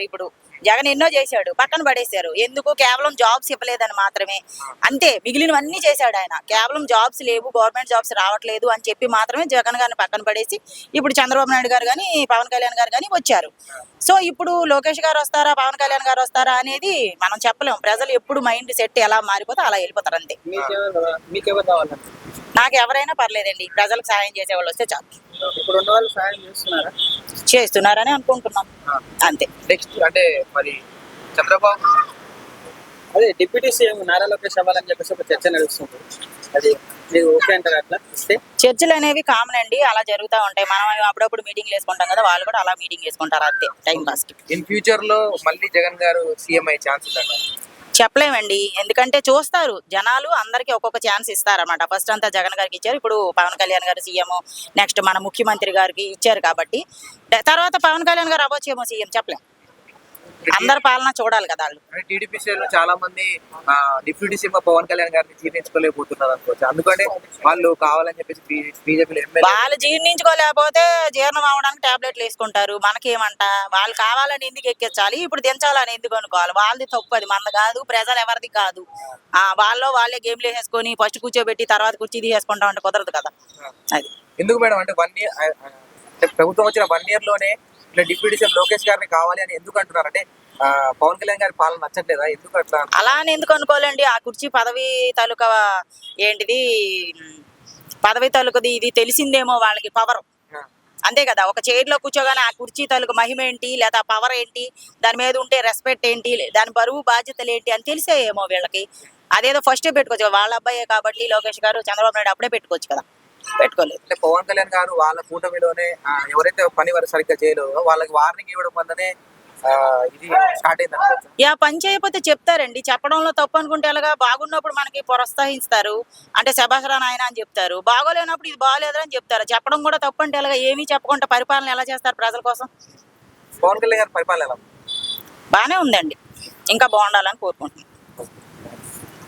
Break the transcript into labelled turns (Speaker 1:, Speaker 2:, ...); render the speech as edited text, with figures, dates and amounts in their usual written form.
Speaker 1: ఇప్పుడు జగన్ ఎన్నో చేశాడు, పక్కన పడేశారు. ఎందుకు? కేవలం జాబ్స్ ఇవ్వలేదని మాత్రమే. అంతే, మిగిలినవన్నీ చేశాడు ఆయన. కేవలం జాబ్స్ లేవు, గవర్నమెంట్ జాబ్స్ రావట్లేదు అని చెప్పి మాత్రమే జగన్ గారిని పక్కన పడేసి ఇప్పుడు చంద్రబాబు నాయుడు గారు కానీ పవన్ కళ్యాణ్ గారు కానీ వచ్చారు. సో ఇప్పుడు లోకేష్ గారు వస్తారా, పవన్ కళ్యాణ్ గారు వస్తారా అనేది మనం చెప్పలేము. ప్రజలు ఎప్పుడు మైండ్ సెట్ ఎలా మారిపోతే అలా వెళ్ళిపోతారు అంతే. నాకు ఎవరైనా పర్లేదండి, ప్రజలకు సాయం చేసే వాళ్ళు వస్తే చాలు.
Speaker 2: ఇప్పుడు ఉన్న వాళ్ళు సాయం చేస్తున్నారా?
Speaker 1: చేస్తున్నారని అనుకుంటున్నాం అంతే.
Speaker 2: నెక్స్ట్ అంటే మరి చంద్రబాబు అదే డిప్యూటీ సీఎం నారా లోకేష్ అవ్వాలని చెప్పేసి ఒక చర్చ నడుస్తుంది. అది మీరు ఓకే అంటారు? అట్లా ఇస్తే
Speaker 1: చర్చలు అనేవి కామన్ అండి, అలా జరుగుతూ ఉంటాయి. మనం అప్పుడప్పుడు మీటింగ్లు వేసుకుంటాం కదా, వాళ్ళు కూడా అలా మీటింగ్ వేసుకుంటారు అంతే, టైం పాస్ కి.
Speaker 2: ఇన్ ఫ్యూచర్ లో మళ్ళీ జగన్ గారు సీఎం అయ్యే ఛాన్స్ ఉందా?
Speaker 1: చెప్పలేమండి, ఎందుకంటే చూస్తారు జనాలు, అందరికి ఒక్కొక్క ఛాన్స్ ఇస్తారన్నమాట. ఫస్ట్ అంతా జగన్ గారికి ఇచ్చారు, ఇప్పుడు పవన్ కళ్యాణ్ గారు సీఎం, నెక్స్ట్ మన ముఖ్యమంత్రి గారికి ఇచ్చారు కాబట్టి తర్వాత పవన్ కళ్యాణ్ గారు అవ్వచ్చేమో సీఎం, చెప్పలేం. అందరి పాలన చూడాలి కదా వాళ్ళు.
Speaker 2: టీడీపీ లో చాలా మంది డిప్యూటీ సీఎం పవన్ కళ్యాణ్ గారిని జీర్ణించుకోలేకపోతున్నారు అనుకోవచ్చు, అందుకనే వాళ్ళు కావాలని చెప్పేసి బీజేపీ
Speaker 1: వాళ్ళు జీర్ణించుకోలేకపోతే జీర్ణం అవడానికి టాబ్లెట్లు వేసుకుంటారు. మనకేమంట, వాళ్ళు కావాలని ఎందుకు ఎక్కించాలి, ఇప్పుడు దించాలని ఎందుకు అనుకోవాలి? వాళ్ళది తప్పు, అది మనది కాదు, ప్రజలు ఎవరిది కాదు. వాళ్ళే గేమ్లు వేసేసుకొని ఫస్ట్ కూర్చోబెట్టి తర్వాత కుర్చీ తీసేసుకుంటాం అంటే కుదరదు కదా. అది
Speaker 2: ఎందుకు మేడం అంటే 1 ఇయర్ ప్రభుత్వం వచ్చిన 1 ఇయర్ లోనే ఇట్లా డిప్యూటీ సీఎం లోకేష్ గారిని కావాలి అని ఎందుకు అంటున్నారు? అంటే పవన్ కళ్యాణ్ గారి పాలన నచ్చట్లేదా? ఎందుకు అట్లా?
Speaker 1: అలా అని ఎందుకు అనుకోవాలండి, ఆ కుర్చీ పదవి తాలూకా ఏంటిది, పదవి తాలూకది ఇది తెలిసిందేమో వాళ్ళకి, పవర్ అంతే కదా. ఒక చైర్ లో కూర్చోగానే ఆ కుర్చీ తాలూకు మహిమ ఏంటి, లేదా పవర్ ఏంటి, దాని మీద ఉంటే రెస్పెక్ట్ ఏంటి, దాని బరువు బాధ్యతలు ఏంటి అని తెలిసేమో వీళ్ళకి. అదేదో ఫస్టే పెట్టుకోవచ్చు, వాళ్ళ అబ్బాయే కాబట్టి లోకేష్ గారు, చంద్రబాబు నాయుడు అప్పుడే పెట్టుకోవచ్చు కదా, పెట్టుకోలేదు.
Speaker 2: అంటే పవన్ కళ్యాణ్ గారు వాళ్ళ కూటమిలోనే ఎవరైతే పని వారు సరిగ్గా చేయలేదో వాళ్ళకి వార్నింగ్ ఇవ్వడం వల్లనే ఇది స్టార్ట్ అయింది.
Speaker 1: పని చేయకపోతే చెప్తారండి, చెప్పడంలో తప్పు అనుకుంటే ఎలాగా? బాగున్నప్పుడు మనకి ప్రోత్సహిస్తారు, అంటే శభాసరా నాయన అని చెప్తారు. బాగోలేనప్పుడు ఇది బాగోలేదు అని చెప్తారు. చెప్పడం కూడా తప్పు అంటే ఎలాగా? ఏమీ చెప్పకుండా పరిపాలన ఎలా చేస్తారు ప్రజల కోసం?
Speaker 2: పవన్ కళ్యాణ్ గారి పరిపాలన ఎలా?
Speaker 1: బాగానే ఉందండి, ఇంకా బాగుండాలని కోరుకుంటున్నాను.